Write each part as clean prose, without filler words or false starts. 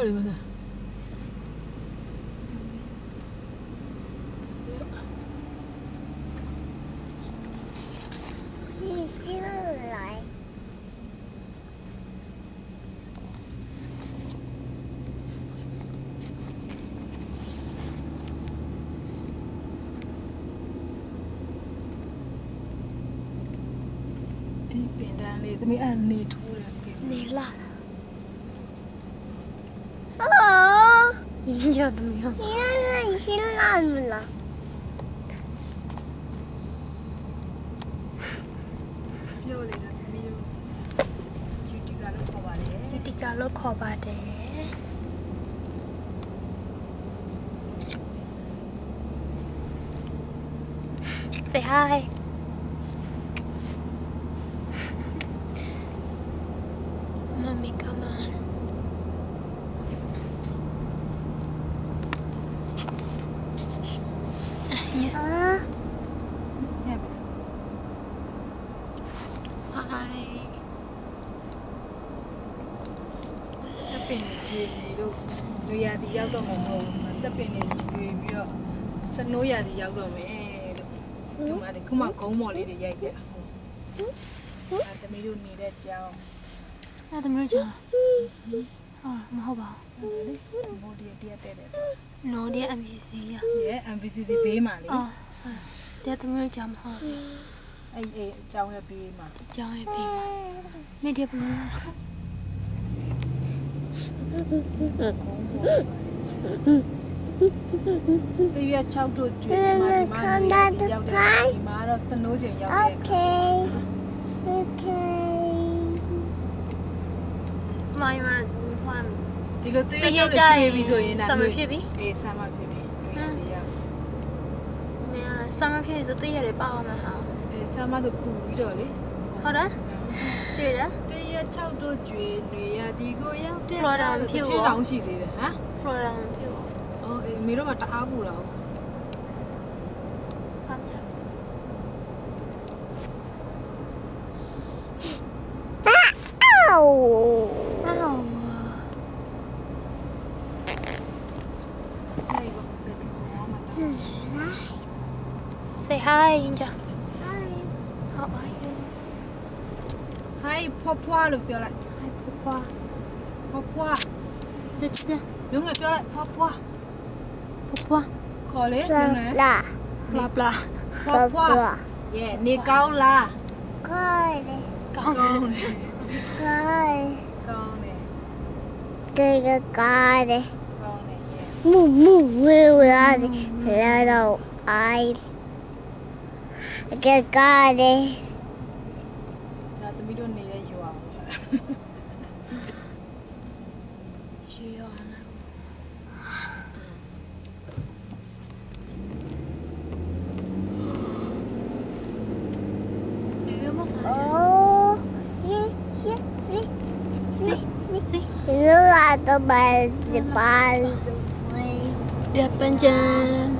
လေမလားပင်တန်းလေးသမီးအဲ့နေထိုးတယ်နေလာအော်ရရသမီးဟုတ်ရှင်းလာမလားပြောလေသမီးတို့ယူတီကလို့ခေါ်ပါတယ်ယူတီကလို့ခေါ်ပါတယ်Say hi. Mommy, come on. Yeah. Hi. တပ်ပင်တွေတို့လူရသည်ရောက်တော့မှာမဟုတ်ဘူးတပ်ပင်တွေကျွေပြီးတော့စနိုးရသည်ရောက်တော့မယ်လို့ဒီမှာခုမှဂုံးမော်လေးတွေရိုက်ပြဟုတ်သမီးတို့နေတဲ့ကြောင်းအဲ့သမီးတို့ကြောင်းဟာမဟုတ်ပါဘူးလေမိုးဒီတက်တဲ့တယ်နော်ဒီ MBC ရရဲ့ MBC ဘေးမှာလေအော်တဲ့သမီးတို့ကြောင်းမဟုတ်အဲ့အကြောင်းရဲ့ဘေးမှာအကြောင်းရဲ့ဘေးမှာမိတယ်ဘလို့တရွက်6တို့ကျွေးဒီမှာရောက်တယ်ဒီမှာတော့စနိုးချိန်ရောက်တယ် Okay မိုင်းမဟွမ်ဒီလိုတရွက်6တို့ကျွေးပြီးဆိုရင်ဆမ်မဖြစ်ပြီအေးဆမ်မဖြစ်ပြီမင်းဆမ်မဖြစ်ဆိုတရွက်တွေပါအောင်မဟာအေးဆမ်မဆိုပူပြီးတော့လေဟုတ်တယ်ကျွေးတယ်တရွက်6တို့ကျွေးနေရဒီကိုရောက်တယ် Florida မဖြစ်ဘူးချင်းတောင်ရှိသေးတယ်ဟမ် Florida မဖြစ်ဘူးအော်အေးမေတော့ကတအားပူတာဟုတ်ကြSay hi, Inja. Hi. How are you? Hi, Papa လို့ပြောလိုက် Hi, Papa. Papa. Listen. ရုံးကပြောလိုက် Papa. Papa. ခေါ်လေရုံးနဲ့ La. Blah blah. Papa. Yeah, နေကောင်းလား Good. ကောင်း ကောင်းတယ် Good. ကောင်းတယ် Good. Good. ကောင်းတယ် Moo moo moo la. Hello. I. Good. Good. ဒါသမီးတို့နေတဲ့ယူအောင်ရှိရအောင်Oh. See. You are the best. Đẹp bên trên.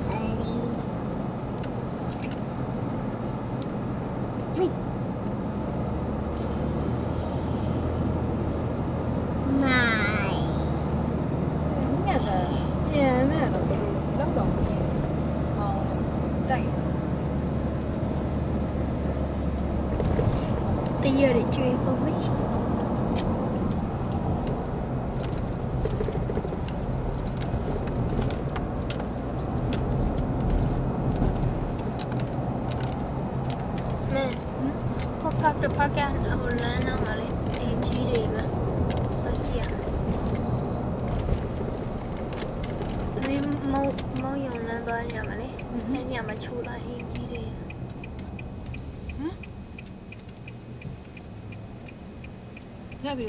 Tia để chơi con mấy mẹ có park được park ăn ở Hồ Lan nào mà lấy thì chi đi mà ở chị ạ mấy mau dùng lên tôi nhà mà lấy nhà mà chu lại thì chi điရပြီ